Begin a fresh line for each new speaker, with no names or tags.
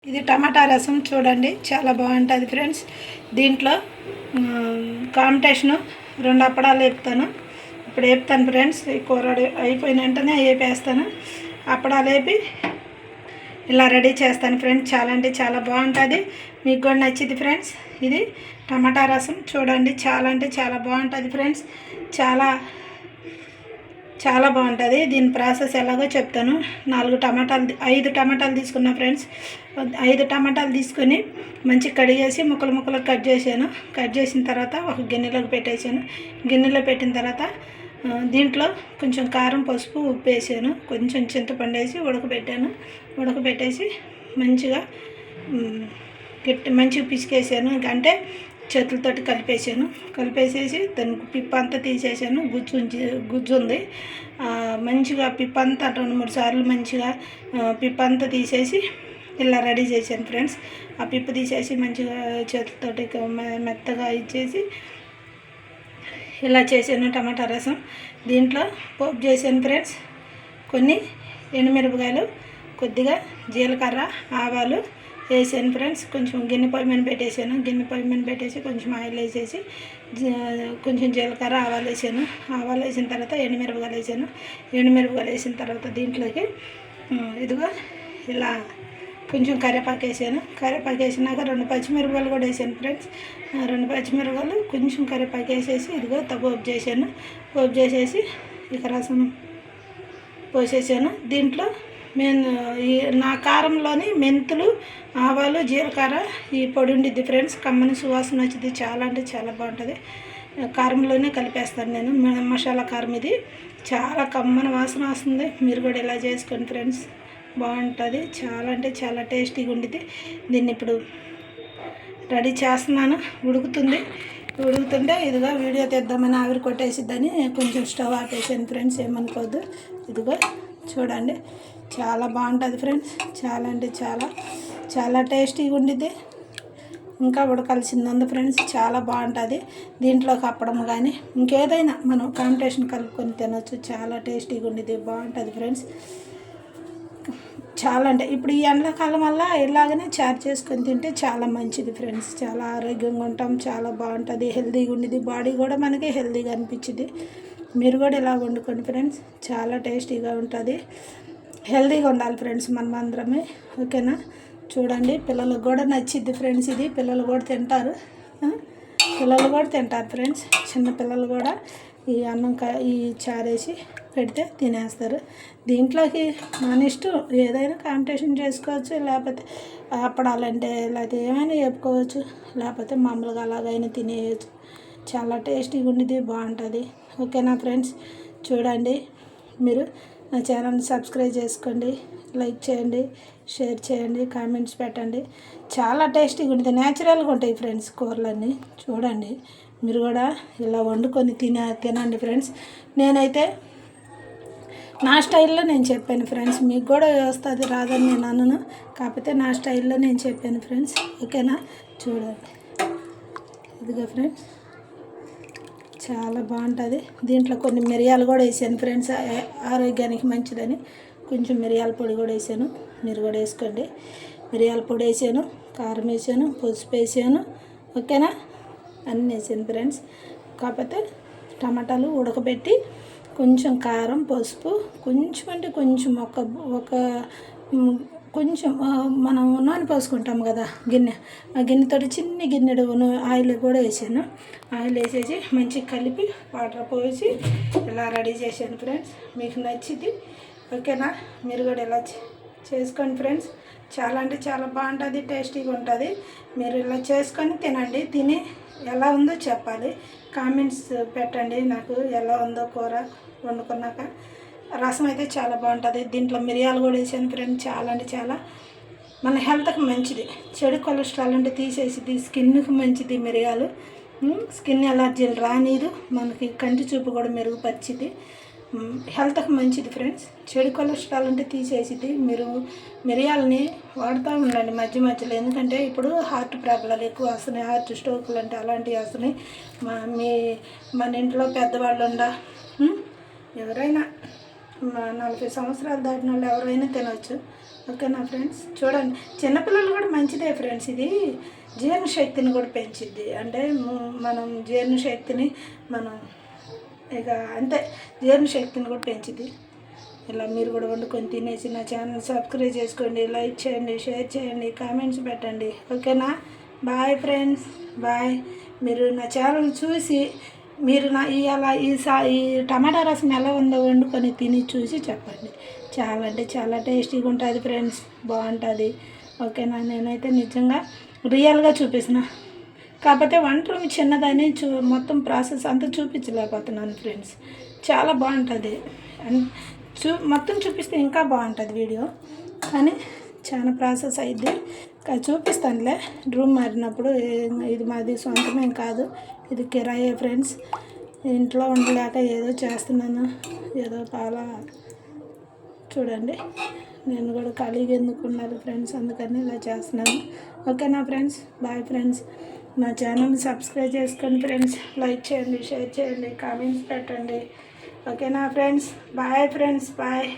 ఇది టమాటా రసం చూడండి, చాలా బాగుంటుంది ఫ్రెండ్స్. దీంట్లో కాంపిటీషను 2 అప్పడాలు వేపుతాను. ఇప్పుడు వేపుతాను ఫ్రెండ్స్. ఈ కూర అయిపోయిన వెంటనే వేపేస్తాను. అప్పడాలు వేపి ఇలా రెడీ చేస్తాను ఫ్రెండ్స్. చాలా అంటే చాలా బాగుంటుంది, మీకు కూడా నచ్చింది ఫ్రెండ్స్. ఇది టమాటా రసం చూడండి, చాలా అంటే చాలా బాగుంటుంది ఫ్రెండ్స్. చాలా బాగుంటుంది. దీని ప్రాసెస్ ఎలాగో చెప్తాను. 5 టమాటాలు తీసుకున్నా ఫ్రెండ్స్. 5 టమాటాలు తీసుకొని మంచి కడిగేసి ముక్కలు కట్ చేశాను. కట్ చేసిన తర్వాత ఒక గిన్నెలోకి పెట్టేసాను. గిన్నెలో పెట్టిన తర్వాత దీంట్లో కొంచెం కారం, పసుపు, ఉప్పు వేసాను. కొంచెం చింతపండు వేసి ఉడకబెట్టేసి మంచిగా మంచిగా పిసికేసాను. అంటే చేతులతోటి కలిపేసేసి దానికి పిప్ప అంతా తీసేసాను. గుజ్జు ఉంది. మంచిగా పిప్ప అంతా 2-3 సార్లు మంచిగా పిప్ప అంతా తీసేసి ఇలా రెడీ చేశాను ఫ్రెండ్స్. ఆ పిప్ప తీసేసి మంచిగా చేతులతోటి మెత్తగా ఇచ్చేసి ఇలా చేశాను టమాటా రసం. దీంట్లో పోపు చేశాను ఫ్రెండ్స్. కొన్ని ఎండుమిరపకాయలు, కొద్దిగా జీలకర్ర, ఆవాలు వేసాను ఫ్రెండ్స్. కొంచెం గిన్నె పొయ్యి మీద పెట్టేసి కొంచెం ఆయిల్ వేసేసి కొంచెం జీలకర్ర, ఆవాలు వేసాను. ఆవాలు వేసిన తర్వాత ఎండుమిరపకాయలు వేసిన తర్వాత దీంట్లోకి ఇదిగో ఇలా కొంచెం కరివేపాకు వేసినాక 2 పచ్చిమిరపకాయలు కూడా వేసాను ఫ్రెండ్స్. 2 పచ్చిమిరపకాయలు కొంచెం కరివేపాకు వేసేసి ఇదిగో పోపు చేసేసి ఇక రసం పోసేసాను. దీంట్లో నా కారంలోని మెంతులు, ఆవాలు, జీలకర్ర ఈ పొడి ఉండిద్ది ఫ్రెండ్స్. కమ్మని సువాసన వచ్చింది, చాలా అంటే చాలా బాగుంటుంది. కారంలోనే కలిపేస్తాను నేను. మసాలా కారం ఇది చాలా కమ్మని వాసన వస్తుంది. మీరు కూడా ఇలా చేసుకోండి ఫ్రెండ్స్, బాగుంటుంది. చాలా అంటే చాలా టేస్టీగా ఉండిద్ది. దీన్ని ఇప్పుడు రెడీ చేస్తున్నాను. ఉడుకుతుంటే ఇదిగో వీడియో తీద్దామని ఆవిరి కొట్టేసిద్దని కొంచెం స్టవ్ ఆపేసాను ఫ్రెండ్స్, ఏమనుకోవద్దు. ఇదిగో చూడండి, చాలా బాగుంటుంది ఫ్రెండ్స్. చాలా అంటే చాలా టేస్టీగా ఉండిద్ది. ఇంకా ఉడకాల్సింది ఉంది ఫ్రెండ్స్, చాలా బాగుంటుంది. దీంట్లోకి అప్పడం కానీ ఇంకేదైనా మనం కాంబినేషన్ కలుపుకొని తినొచ్చు. చాలా టేస్టీగా ఉండిద్ది, బాగుంటుంది ఫ్రెండ్స్. చాలా అంటే ఇప్పుడు ఈ ఎండాకాలం వల్ల ఇలాగనే చారు చేసుకొని తింటే చాలా మంచిది ఫ్రెండ్స్. చాలా ఆరోగ్యంగా ఉంటాం, చాలా బాగుంటుంది, హెల్తీగా ఉండిద్ది. బాడీ కూడా మనకి హెల్తీగా అనిపించింది. మీరు కూడా ఇలా వండుకోండి ఫ్రెండ్స్, చాలా టేస్టీగా ఉంటుంది. హెల్తీగా ఉండాలి ఫ్రెండ్స్ మనం అందరమే, ఓకేనా. చూడండి, పిల్లలకు కూడా నచ్చిద్ది ఫ్రెండ్స్. ఇది పిల్లలు కూడా తింటారు ఫ్రెండ్స్. చిన్న పిల్లలు కూడా ఈ ఈ చారేసి పెడితే తినేస్తారు. దీంట్లోకి మన ఇష్టం, ఏదైనా కాంపిటీషన్ చేసుకోవచ్చు. లేకపోతే అప్పడాలంటే లేకపోతే ఏమైనా చెప్పుకోవచ్చు. లేకపోతే మామూలుగా అలాగైనా తినేయచ్చు. చాలా టేస్టీగా ఉండేది, బాగుంటుంది, ఓకేనా ఫ్రెండ్స్. చూడండి, మీరు నా ఛానల్ని సబ్స్క్రైబ్ చేసుకోండి, లైక్ చేయండి, షేర్ చేయండి, కామెంట్స్ పెట్టండి. చాలా టేస్టీగా ఉంటుంది, న్యాచురల్గా ఉంటాయి ఫ్రెండ్స్ కూరలన్నీ. చూడండి, మీరు కూడా ఇలా వండుకొని తినండి ఫ్రెండ్స్. నేనైతే నా స్టైల్లో నేను చెప్పాను ఫ్రెండ్స్, మీకు కూడా వస్తుంది రాదని నేను అనను, కాకపోతే నా స్టైల్లో నేను చెప్పాను ఫ్రెండ్స్, ఓకేనా. చూడండి, ఇదిగో ఫ్రెండ్స్, చాలా బాగుంటుంది. దీంట్లో కొన్ని మిరియాలు కూడా వేసాను ఫ్రెండ్స్, ఆరోగ్యానికి మంచిదని. కొంచెం మిరియాల పొడి కూడా వేసాను, మీరు కూడా వేసుకోండి. మిరియాల పొడి వేసాను, కారం వేసాను, పసుపు వేసాను, ఓకేనా. అన్నీ వేసాను ఫ్రెండ్స్. కాకపోతే టమాటాలు ఉడకబెట్టి కొంచెం కారం, పసుపు, కొంచెం అంటే కొంచెం కొంచెం మనం నూనె పోసుకుంటాం కదా గిన్నె, ఆ గిన్నెతోటి చిన్న గిన్నెడు ఆయిల్ కూడా వేసాను. ఆయిల్ వేసేసి మంచిగా కలిపి వాటర్ పోసి ఇలా రెడీ చేశాను ఫ్రెండ్స్. మీకు నచ్చింది, ఓకేనా. మీరు కూడా ఇలా చేసుకోండి ఫ్రెండ్స్. చాలా అంటే చాలా బాగుంటుంది, టేస్టీగా ఉంటుంది. మీరు ఇలా చేసుకొని తినండి. తిని ఎలా ఉందో చెప్పాలి, కామెంట్స్ పెట్టండి నాకు, ఎలా ఉందో కూర వండుకున్నాక. రసం అయితే చాలా బాగుంటుంది. దీంట్లో మిరియాలు కూడా వేసాను ఫ్రెండ్స్. చాలా అంటే చాలా మన హెల్త్కి మంచిది. చెడు కొలెస్ట్రాల్ అంటే తీసేసిది, స్కిన్కి మంచిది మిరియాలు. స్కిన్ ఎలర్జీలు రానిది, మనకి కంటి చూపు కూడా మెరుగుపరిచిది, హెల్త్కి మంచిది ఫ్రెండ్స్. చెడు కొలెస్ట్రాల్ అంటే తీసేసిది. మీరు మిరియాలని వాడుతూ ఉండండి మధ్య మధ్యలో, ఎందుకంటే ఇప్పుడు హార్ట్ ప్రాబ్లాలు ఎక్కువ వస్తున్నాయి, హార్ట్ స్ట్రోక్లు అంటే అలాంటివి వస్తున్నాయి. మన ఇంట్లో పెద్దవాళ్ళు ఎవరైనా 40 సంవత్సరాలు దాటిన వాళ్ళు ఎవరైనా తినవచ్చు, ఓకేనా ఫ్రెండ్స్? చూడండి, చిన్నపిల్లలు కూడా మంచిదే ఫ్రెండ్స్. ఇది జీర్ణశక్తిని కూడా పెంచిద్ది. అంటే మనం జీర్ణశక్తిని మనం ఇక అంతే, జీర్ణశక్తిని కూడా పెంచిద్ది. ఇలా మీరు కూడా వండుకొని తినేసి నా ఛానల్ సబ్స్క్రైబ్ చేసుకోండి, లైక్ చేయండి, షేర్ చేయండి, కామెంట్స్ పెట్టండి. ఓకేనా? Bye friends, bye. మీరు నా ఛానల్ చూసి మీరు నా ఈ టమాటా రసం ఎలా ఉందో వండుకొని తిని చూసి చెప్పండి. చాలా అంటే చాలా టేస్టీగా ఉంటుంది ఫ్రెండ్స్, బాగుంటుంది. ఓకేనా? నేనైతే నిజంగా రియల్గా చూపిస్తున్నా, కాకపోతే వంట రూమ్ చిన్నదని మొత్తం ప్రాసెస్ అంతా చూపించలేకపోతున్నాను ఫ్రెండ్స్. చాలా బాగుంటుంది, మొత్తం చూపిస్తే ఇంకా బాగుంటుంది వీడియో, కానీ చాలా ప్రాసెస్ అయింది. చూపిస్తానులే రూమ్ మారినప్పుడు. ఇది మాది సొంతమేం కాదు, ఇది కిరాయే ఫ్రెండ్స్. ఇంట్లో ఉండలేక ఏదో చేస్తున్నాను, ఏదో చూడండి. నేను కూడా ఖాళీగా ఎందుకు ఉండాలి ఫ్రెండ్స్, అందుకని ఇలా చేస్తున్నాను. ఓకేనా ఫ్రెండ్స్? Bye friends. నా ఛానల్ సబ్స్క్రైబ్ చేసుకోండి ఫ్రెండ్స్, లైక్ చేయండి, షేర్ చేయండి, కామెంట్స్ పెట్టండి. ఓకేనా ఫ్రెండ్స్? Bye friends, bye.